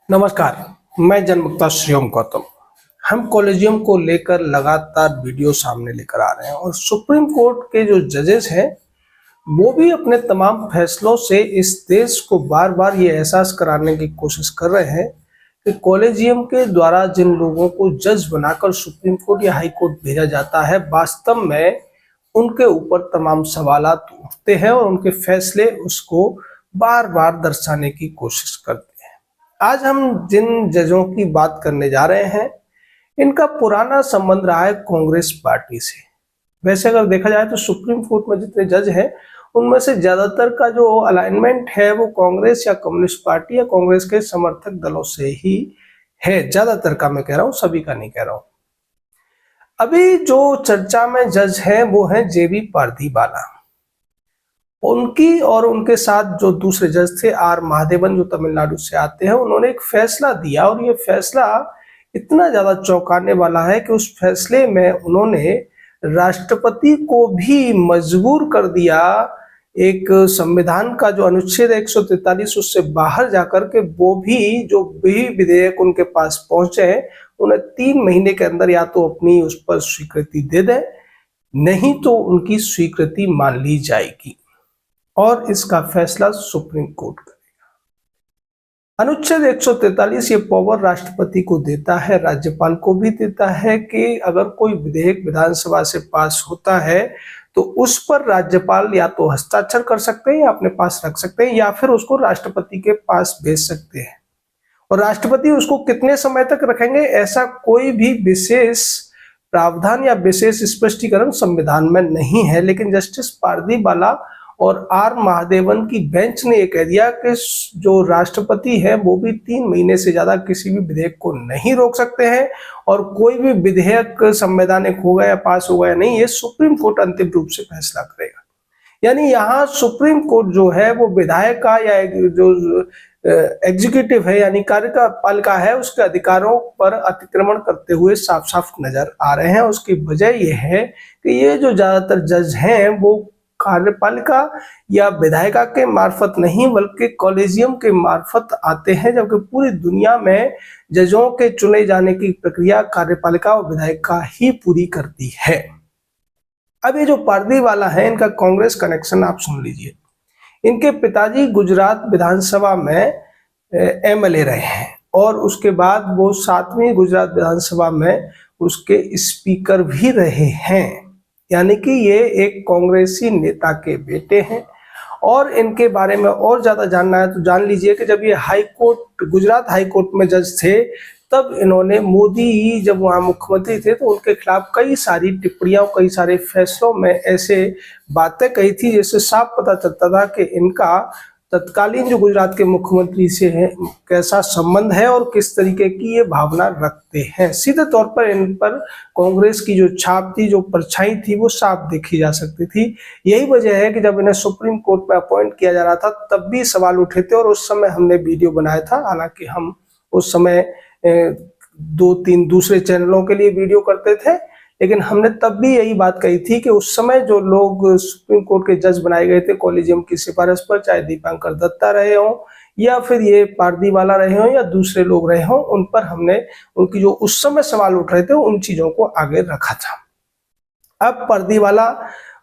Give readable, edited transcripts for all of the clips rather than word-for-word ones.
नमस्कार, मैं जनमुक्ता श्रीओम गौतम। हम कॉलेजियम को लेकर लगातार वीडियो सामने लेकर आ रहे हैं और सुप्रीम कोर्ट के जो जजेस हैं वो भी अपने तमाम फैसलों से इस देश को बार बार ये एहसास कराने की कोशिश कर रहे हैं कि कॉलेजियम के द्वारा जिन लोगों को जज बनाकर सुप्रीम कोर्ट या हाई कोर्ट भेजा जाता है, वास्तव में उनके ऊपर तमाम सवालात उठते हैं और उनके फैसले उसको बार बार दर्शाने की कोशिश करते हैं। आज हम जिन जजों की बात करने जा रहे हैं, इनका पुराना संबंध रहा है कांग्रेस पार्टी से। वैसे अगर देखा जाए तो सुप्रीम कोर्ट में जितने जज हैं, उनमें से ज्यादातर का जो अलाइनमेंट है वो कांग्रेस या कम्युनिस्ट पार्टी या कांग्रेस के समर्थक दलों से ही है। ज्यादातर का मैं कह रहा हूँ, सभी का नहीं कह रहा हूँ। अभी जो चर्चा में जज हैं वो हैं जेबी पारदीवाला। उनकी और उनके साथ जो दूसरे जज थे आर महादेवन, जो तमिलनाडु से आते हैं, उन्होंने एक फैसला दिया और ये फैसला इतना ज्यादा चौंकाने वाला है कि उस फैसले में उन्होंने राष्ट्रपति को भी मजबूर कर दिया एक संविधान का जो अनुच्छेद 143 उससे बाहर जाकर के वो भी जो भी विधेयक उनके पास पहुंचे हैं उन्हें 3 महीने के अंदर या तो अपनी उस पर स्वीकृति दे दें, नहीं तो उनकी स्वीकृति मान ली जाएगी और इसका फैसला सुप्रीम कोर्ट करेगा। अनुच्छेद 143 ये पावर राष्ट्रपति को देता है, राज्यपाल को भी देता है कि अगर कोई विधेयक विधानसभा से पास होता है तो उस पर राज्यपाल या तो हस्ताक्षर कर सकते हैं या अपने पास रख सकते हैं या फिर उसको राष्ट्रपति के पास भेज सकते हैं। और राष्ट्रपति उसको कितने समय तक रखेंगे, ऐसा कोई भी विशेष प्रावधान या विशेष स्पष्टीकरण संविधान में नहीं है। लेकिन जस्टिस पारदीवाला और आर महादेवन की बेंच ने यह कह दिया कि जो राष्ट्रपति है वो भी 3 महीने से ज्यादा किसी भी विधेयक को नहीं रोक सकते हैं और कोई भी विधेयक संवैधानिक होगा या पास होगा या नहीं, ये सुप्रीम कोर्ट अंतिम रूप से फैसला करेगा। यानी यहाँ सुप्रीम कोर्ट जो है वो विधायक का या जो एग्जीक्यूटिव है यानी कार्यपालिका है उसके अधिकारों पर अतिक्रमण करते हुए साफ साफ नजर आ रहे हैं। उसकी वजह यह है कि ये जो ज्यादातर जज हैं वो कार्यपालिका या विधायिका के मार्फत नहीं बल्कि कॉलेजियम के मार्फत आते हैं, जबकि पूरी दुनिया में जजों के चुने जाने की प्रक्रिया कार्यपालिका और विधायिका ही पूरी करती है। अब ये जो पारदीवाला है इनका कांग्रेस कनेक्शन आप सुन लीजिए। इनके पिताजी गुजरात विधानसभा में एमएलए रहे हैं और उसके बाद वो 7वीं गुजरात विधानसभा में उसके स्पीकर भी रहे हैं। यानी कि ये एक कांग्रेसी नेता के बेटे हैं। और इनके बारे में और ज्यादा जानना है तो जान लीजिए कि जब ये high court Gujarat high court में जज थे तब इन्होंने मोदी जब वहाँ मुख्यमंत्री थे तो उनके खिलाफ कई सारी टिप्पणियां, कई सारे फैसलों में ऐसे बातें कही थी जिससे साफ पता चलता था कि इनका तत्कालीन जो गुजरात के मुख्यमंत्री से है कैसा संबंध है और किस तरीके की ये भावना रखते हैं। सीधे तौर पर इन पर कांग्रेस की जो छाप थी, जो परछाई थी, वो साफ देखी जा सकती थी। यही वजह है कि जब इन्हें सुप्रीम कोर्ट में अपॉइंट किया जा रहा था तब भी सवाल उठे थे और उस समय हमने वीडियो बनाया था। हालांकि हम उस समय 2-3 दूसरे चैनलों के लिए वीडियो करते थे, लेकिन हमने तब भी यही बात कही थी कि उस समय जो लोग सुप्रीम कोर्ट के जज बनाए गए थे कॉलेजियम की सिफारिश पर, चाहे दीपांकर दत्ता रहे हों या फिर ये पारदीवाला रहे हों या दूसरे लोग रहे हों, उन पर हमने उनकी जो उस समय सवाल उठ रहे थे उन चीजों को आगे रखा था। अब पारदीवाला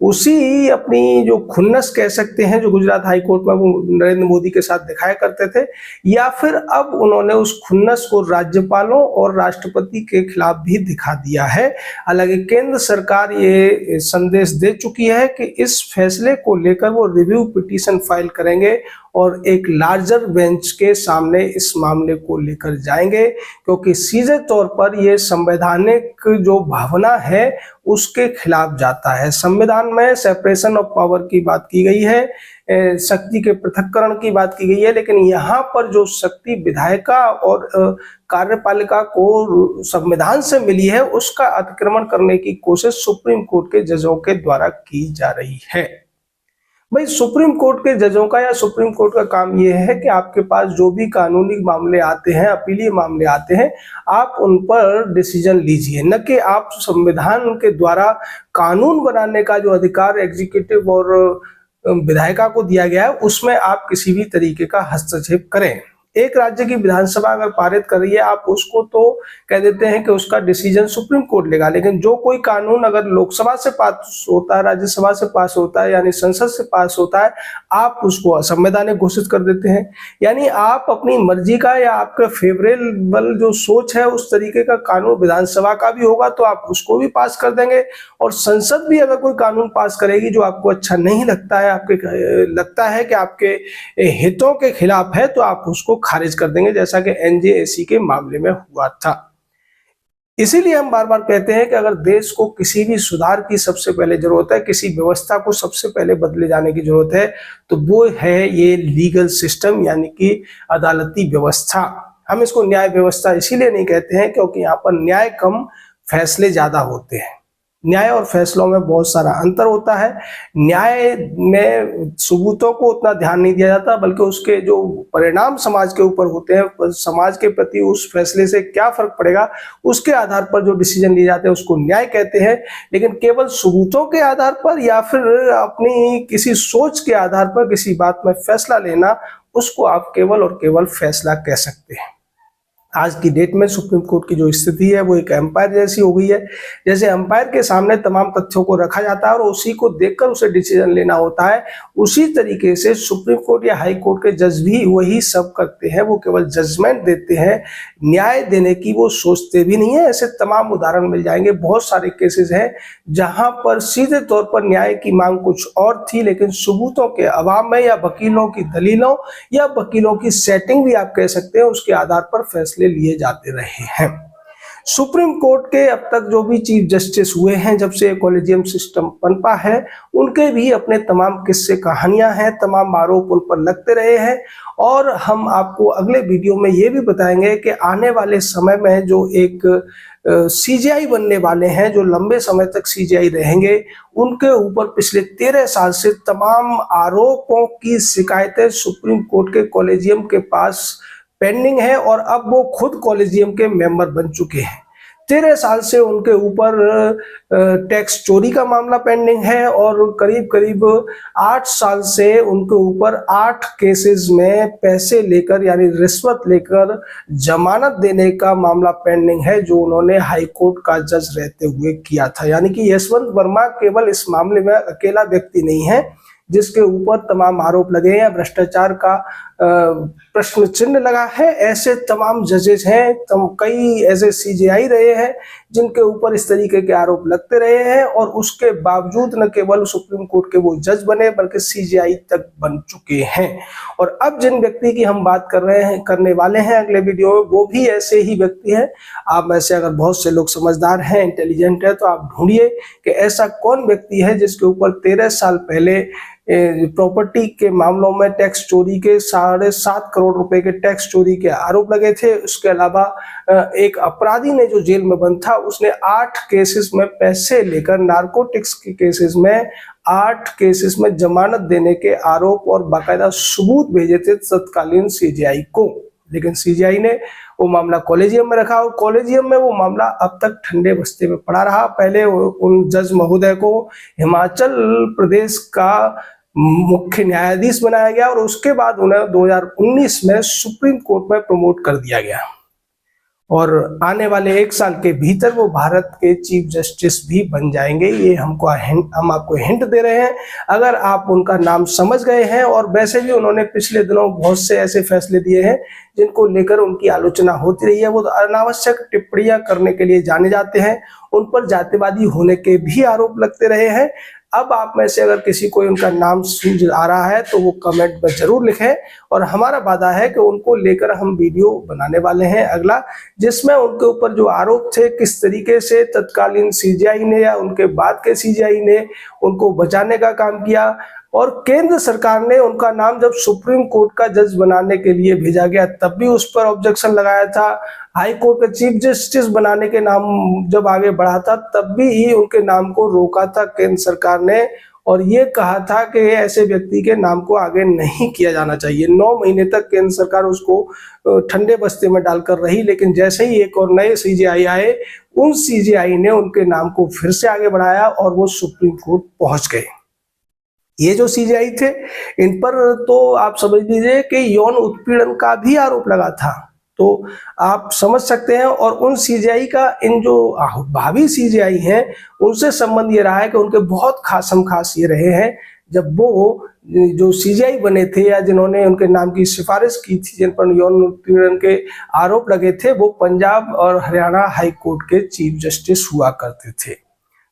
उसी अपनी जो खुन्नस कह सकते हैं जो गुजरात हाई कोर्ट में वो नरेंद्र मोदी के साथ दिखाया करते थे, या फिर अब उन्होंने उस खुन्नस को राज्यपालों और राष्ट्रपति के खिलाफ भी दिखा दिया है। हालांकि केंद्र सरकार ये संदेश दे चुकी है कि इस फैसले को लेकर वो रिव्यू पिटीशन फाइल करेंगे और एक लार्जर बेंच के सामने इस मामले को लेकर जाएंगे, क्योंकि सीधे तौर पर यह संवैधानिक जो भावना है उसके खिलाफ जाता है। संविधान में सेपरेशन ऑफ पावर की बात की गई है, शक्ति के पृथक्करण की बात की गई है, लेकिन यहाँ पर जो शक्ति विधायिका और कार्यपालिका को संविधान से मिली है उसका अतिक्रमण करने की कोशिश सुप्रीम कोर्ट के जजों के द्वारा की जा रही है। भाई, सुप्रीम कोर्ट के जजों का या सुप्रीम कोर्ट का काम यह है कि आपके पास जो भी कानूनी मामले आते हैं, अपीलीय मामले आते हैं, आप उन पर डिसीजन लीजिए, न कि आप संविधान के द्वारा कानून बनाने का जो अधिकार एग्जीक्यूटिव और विधायिका को दिया गया है उसमें आप किसी भी तरीके का हस्तक्षेप करें। एक राज्य की विधानसभा अगर पारित कर रही है, आप उसको तो कह देते हैं कि उसका डिसीजन सुप्रीम कोर्ट लेगा, लेकिन जो कोई कानून अगर लोकसभा से पास होता है, राज्यसभा से पास होता है, यानी संसद से पास होता है, आप उसको असंवैधानिक घोषित कर देते हैं। यानी आप अपनी मर्जी का या आपके फेवरेबल जो सोच है उस तरीके का कानून विधानसभा का भी होगा तो आप उसको भी पास कर देंगे, और संसद भी अगर कोई कानून पास करेगी जो आपको अच्छा नहीं लगता है, आपके लगता है कि आपके हितों के खिलाफ है, तो आप उसको खारिज कर देंगे, जैसा कि एनजेएसी के मामले में हुआ था। इसीलिए हम बार बार कहते हैं कि अगर देश को किसी भी सुधार की सबसे पहले जरूरत है, किसी व्यवस्था को सबसे पहले बदले जाने की जरूरत है, तो वो है ये लीगल सिस्टम, यानी कि अदालती व्यवस्था। हम इसको न्याय व्यवस्था इसीलिए नहीं कहते हैं क्योंकि यहाँ पर न्याय कम, फैसले ज्यादा होते हैं। न्याय और फैसलों में बहुत सारा अंतर होता है। न्याय में सबूतों को उतना ध्यान नहीं दिया जाता, बल्कि उसके जो परिणाम समाज के ऊपर होते हैं, समाज के प्रति उस फैसले से क्या फर्क पड़ेगा, उसके आधार पर जो डिसीजन लिए जाते हैं उसको न्याय कहते हैं। लेकिन केवल सबूतों के आधार पर या फिर अपनी किसी सोच के आधार पर किसी बात में फैसला लेना, उसको आप केवल और केवल फैसला कह सकते हैं। आज की डेट में सुप्रीम कोर्ट की जो स्थिति है वो एक एम्पायर जैसी हो गई है। जैसे एम्पायर के सामने तमाम तथ्यों को रखा जाता है और उसी को देखकर उसे डिसीजन लेना होता है, उसी तरीके से सुप्रीम कोर्ट या हाई कोर्ट के जज भी वही सब करते हैं। वो केवल जजमेंट देते हैं, न्याय देने की वो सोचते भी नहीं है। ऐसे तमाम उदाहरण मिल जाएंगे, बहुत सारे केसेस हैं जहां पर सीधे तौर पर न्याय की मांग कुछ और थी, लेकिन सबूतों के अभाव में या वकीलों की दलीलों या वकीलों की सेटिंग भी आप कह सकते हैं, उसके आधार पर फैसले लिए जाते रहे हैं। सुप्रीम कोर्ट के अब तक जो भी चीफ जस्टिस हुए हैं, जब से कॉलेजियम सिस्टम पनपा है, उनके भी अपने तमाम किस्से कहानियां हैं, तमाम आरोप उन पर लगते रहे हैं। और हम आपको अगले वीडियो में ये भी बताएंगे कि आने वाले समय में जो एक सीजीआई बनने वाले हैं, जो लंबे समय तक सीजीआई रहेंगे, उनके ऊपर पिछले 13 साल से तमाम आरोपों की शिकायतें सुप्रीम कोर्ट के कॉलेजियम के पास पेंडिंग है, और अब वो खुद कॉलेजियम के मेंबर बन चुके हैं। 13 साल से उनके ऊपर टैक्स चोरी का मामला पेंडिंग है, और करीब करीब 8 साल से उनके ऊपर 8 केसेस में पैसे लेकर यानी रिश्वत लेकर जमानत देने का मामला पेंडिंग है, जो उन्होंने हाई कोर्ट का जज रहते हुए किया था। यानी कि यशवंत वर्मा केवल इस मामले में अकेला व्यक्ति नहीं है जिसके ऊपर तमाम आरोप लगे हैं, भ्रष्टाचार का प्रश्न चिन्ह लगा है। ऐसे तमाम जजेस हैं, कई ऐसे सीजीआई रहे हैं जिनके ऊपर इस तरीके के आरोप लगते रहे हैं, और उसके बावजूद न केवल सुप्रीम कोर्ट के वो जज बने बल्कि सीजीआई तक बन चुके हैं। और अब जिन व्यक्ति की हम बात करने वाले हैं अगले वीडियो में, वो भी ऐसे ही व्यक्ति हैं। आप में से अगर बहुत से लोग समझदार हैं, इंटेलिजेंट है, तो आप ढूंढिए कि ऐसा कौन व्यक्ति है जिसके ऊपर 13 साल पहले प्रॉपर्टी के मामलों में टैक्स चोरी के 7.5 करोड़ रुपए के टैक्स चोरी के आरोप लगे थे। उसके अलावा एक अपराधी ने जो जेल में बंद था, उसने 8 केसेस में पैसे लेकर, नारकोटिक्स के केसेस में 8 केसेस में जमानत देने के आरोप और बाकायदा सबूत भेजे थे तत्कालीन सीजीआई को। लेकिन सीजीआई ने वो मामला कॉलेजियम में रखा, और कॉलेजियम में वो मामला अब तक ठंडे बस्ते में पड़ा रहा। पहले उन जज महोदय को हिमाचल प्रदेश का मुख्य न्यायाधीश बनाया गया, और उसके बाद उन्हें 2019 में सुप्रीम कोर्ट में प्रमोट कर दिया गया, और आने वाले 1 साल के भीतर वो भारत के चीफ जस्टिस भी बन जाएंगे। ये हम आपको हिंट दे रहे हैं। अगर आप उनका नाम समझ गए हैं, और वैसे भी उन्होंने पिछले दिनों बहुत से ऐसे फैसले दिए हैं जिनको लेकर उनकी आलोचना होती रही है। वो अनावश्यक टिप्पणियां करने के लिए जाने जाते हैं, उन पर जातिवादी होने के भी आरोप लगते रहे हैं। अब आप में से अगर किसी को उनका नाम सूझ आ रहा है तो वो कमेंट में जरूर लिखें, और हमारा वादा है कि उनको लेकर हम वीडियो बनाने वाले हैं अगला, जिसमें उनके ऊपर जो आरोप थे, किस तरीके से तत्कालीन सीजीआई ने या उनके बाद के सीजीआई ने उनको बचाने का काम किया, और केंद्र सरकार ने उनका नाम जब सुप्रीम कोर्ट का जज बनाने के लिए भेजा गया तब भी उस पर ऑब्जेक्शन लगाया था। हाई कोर्ट के चीफ जस्टिस बनाने के नाम जब आगे बढ़ा था तब भी ही उनके नाम को रोका था केंद्र सरकार ने, और ये कहा था कि ऐसे व्यक्ति के नाम को आगे नहीं किया जाना चाहिए। 9 महीने तक केंद्र सरकार उसको ठंडे बस्ते में डालकर रही, लेकिन जैसे ही एक और नए सीजीआई आए, उन सीजीआई ने उनके नाम को फिर से आगे बढ़ाया और वो सुप्रीम कोर्ट पहुंच गए। ये जो सीजेआई थे, इन पर तो आप समझ लीजिए कि यौन उत्पीड़न का भी आरोप लगा था। तो आप समझ सकते हैं, और उन सीजेआई का इन जो भावी सीजेआई हैं उनसे संबंध ये रहा है कि उनके बहुत खासम खास ये रहे हैं, जब वो जो सीजेआई बने थे या जिन्होंने उनके नाम की सिफारिश की थी, जिन पर यौन उत्पीड़न के आरोप लगे थे, वो पंजाब और हरियाणा हाई कोर्ट के चीफ जस्टिस हुआ करते थे।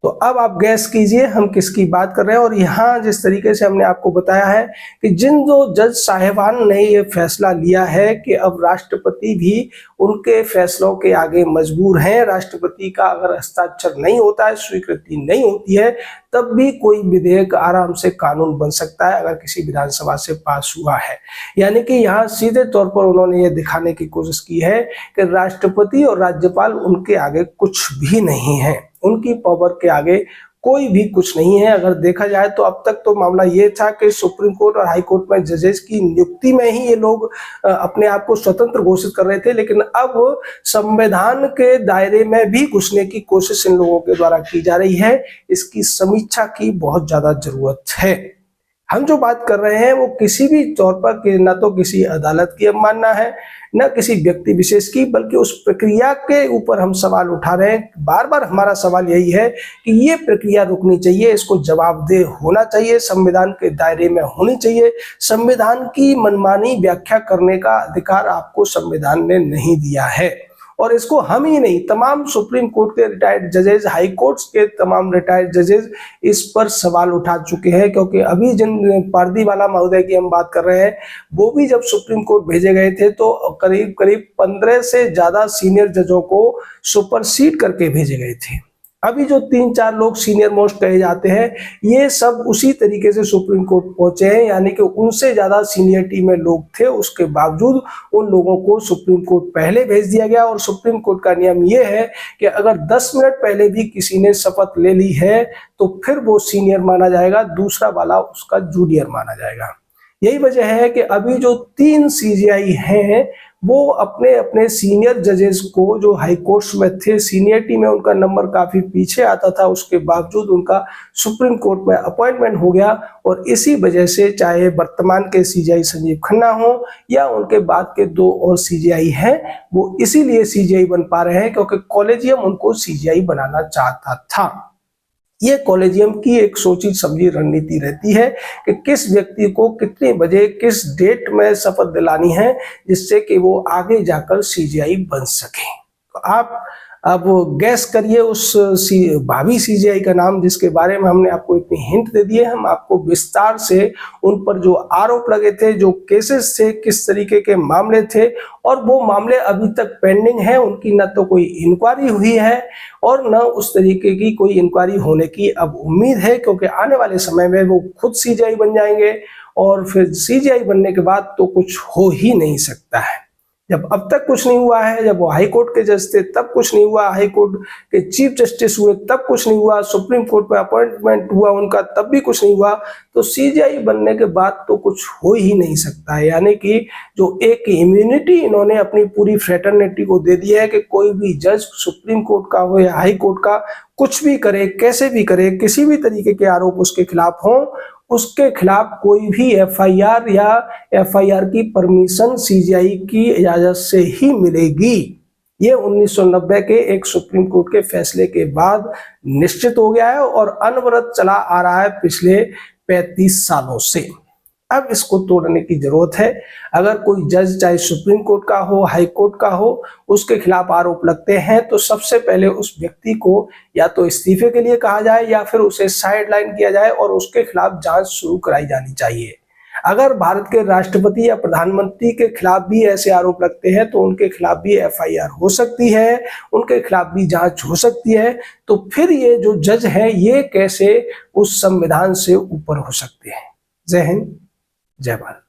तो अब आप गैस कीजिए हम किसकी बात कर रहे हैं। और यहाँ जिस तरीके से हमने आपको बताया है कि जिन दो जज साहिबान ने ये फैसला लिया है कि अब राष्ट्रपति भी उनके फैसलों के आगे मजबूर हैं, राष्ट्रपति का अगर हस्ताक्षर नहीं होता है, स्वीकृति नहीं होती है, तब भी कोई विधेयक आराम से कानून बन सकता है अगर किसी विधानसभा से पास हुआ है। यानी कि यहाँ सीधे तौर पर उन्होंने ये दिखाने की कोशिश की है कि राष्ट्रपति और राज्यपाल उनके आगे कुछ भी नहीं है, उनकी पावर के आगे कोई भी कुछ नहीं है। अगर देखा जाए तो अब तक तो मामला ये था कि सुप्रीम कोर्ट और हाई कोर्ट में जजेस की नियुक्ति में ही ये लोग अपने आप को स्वतंत्र घोषित कर रहे थे, लेकिन अब संविधान के दायरे में भी घुसने की कोशिश इन लोगों के द्वारा की जा रही है। इसकी समीक्षा की बहुत ज्यादा जरूरत है। हम जो बात कर रहे हैं वो किसी भी तौर पर न तो किसी अदालत की अवमानना है, न किसी व्यक्ति विशेष की, बल्कि उस प्रक्रिया के ऊपर हम सवाल उठा रहे हैं। बार बार हमारा सवाल यही है कि ये प्रक्रिया रुकनी चाहिए, इसको जवाबदेह होना चाहिए, संविधान के दायरे में होनी चाहिए। संविधान की मनमानी व्याख्या करने का अधिकार आपको संविधान ने नहीं दिया है, और इसको हम ही नहीं, तमाम सुप्रीम कोर्ट के रिटायर्ड जजेस, हाई कोर्ट्स के तमाम रिटायर्ड जजेस इस पर सवाल उठा चुके हैं। क्योंकि अभी जिन पारदीवाला महोदय की हम बात कर रहे हैं, वो भी जब सुप्रीम कोर्ट भेजे गए थे तो करीब करीब 15 से ज्यादा सीनियर जजों को सुपरसीड करके भेजे गए थे। अभी जो 3-4 लोग सीनियर मोस्ट कहे जाते हैं, ये सब उसी तरीके से सुप्रीम कोर्ट पहुंचे हैं, यानी कि उनसे ज्यादा सीनियरिटी में लोग थे, उसके बावजूद उन लोगों को सुप्रीम कोर्ट पहले भेज दिया गया। और सुप्रीम कोर्ट का नियम ये है कि अगर 10 मिनट पहले भी किसी ने शपथ ले ली है तो फिर वो सीनियर माना जाएगा, दूसरा वाला उसका जूनियर माना जाएगा। यही वजह है कि अभी जो 3 सीजेआई हैं वो अपने अपने सीनियर जजेस को, जो हाई कोर्ट्स में थे, सीनियरिटी में उनका नंबर काफी पीछे आता था, उसके बावजूद उनका सुप्रीम कोर्ट में अपॉइंटमेंट हो गया। और इसी वजह से चाहे वर्तमान के सीजेआई संजीव खन्ना हो या उनके बाद के 2 और सीजेआई हैं, वो इसीलिए सीजेआई बन पा रहे हैं क्योंकि कॉलेजियम उनको सीजेआई बनाना चाहता था। ये कॉलेजियम की एक सोची समझी रणनीति रहती है कि किस व्यक्ति को कितने बजे किस डेट में शपथ दिलानी है, जिससे कि वो आगे जाकर सीजेआई बन सके। तो आप अब गैस करिए उस भावी सीजेआई का नाम, जिसके बारे में हमने आपको इतनी हिंट दे दिए। हम आपको विस्तार से उन पर जो आरोप लगे थे, जो केसेस थे, किस तरीके के मामले थे, और वो मामले अभी तक पेंडिंग है, उनकी न तो कोई इंक्वायरी हुई है और न उस तरीके की कोई इंक्वायरी होने की अब उम्मीद है, क्योंकि आने वाले समय में वो खुद सीजेआई बन जाएंगे। और फिर सीजेआई बनने के बाद तो कुछ हो ही नहीं सकता है। जब अब तक कुछ नहीं हुआ है, जब वो हाई कोर्ट के जज थे तब कुछ नहीं हुआ, हाई कोर्ट के चीफ जस्टिस हुए तब कुछ नहीं हुआ, सुप्रीम कोर्ट में अपॉइंटमेंट हुआ उनका तब भी कुछ नहीं हुआ, तो सीजेआई बनने के बाद तो कुछ हो ही नहीं सकता है। यानी कि जो एक इम्यूनिटी इन्होंने अपनी पूरी फ्रेटर्निटी को दे दी है कि कोई भी जज सुप्रीम कोर्ट का हो या हाई कोर्ट का, कुछ भी करे, कैसे भी करे, किसी भी तरीके के आरोप उसके खिलाफ हो, उसके खिलाफ कोई भी एफआईआर या एफआईआर की परमिशन सीजेआई की इजाजत से ही मिलेगी। ये 1990 के एक सुप्रीम कोर्ट के फैसले के बाद निश्चित हो गया है और अनवरत चला आ रहा है पिछले 35 सालों से। अब इसको तोड़ने की जरूरत है। अगर कोई जज चाहे सुप्रीम कोर्ट का हो, हाई कोर्ट का हो, उसके खिलाफ आरोप लगते हैं तो सबसे पहले उस व्यक्ति को या तो इस्तीफे के लिए कहा जाए या फिर उसे साइडलाइन किया जाए और उसके खिलाफ जांच शुरू कराई जानी चाहिए। अगर भारत के राष्ट्रपति या प्रधानमंत्री के खिलाफ भी ऐसे आरोप लगते हैं तो उनके खिलाफ भी एफआईआर हो सकती है, उनके खिलाफ भी जांच हो सकती है। तो फिर ये जो जज हैं ये कैसे उस संविधान से ऊपर हो सकते हैं। जय हिंद, जय भारत।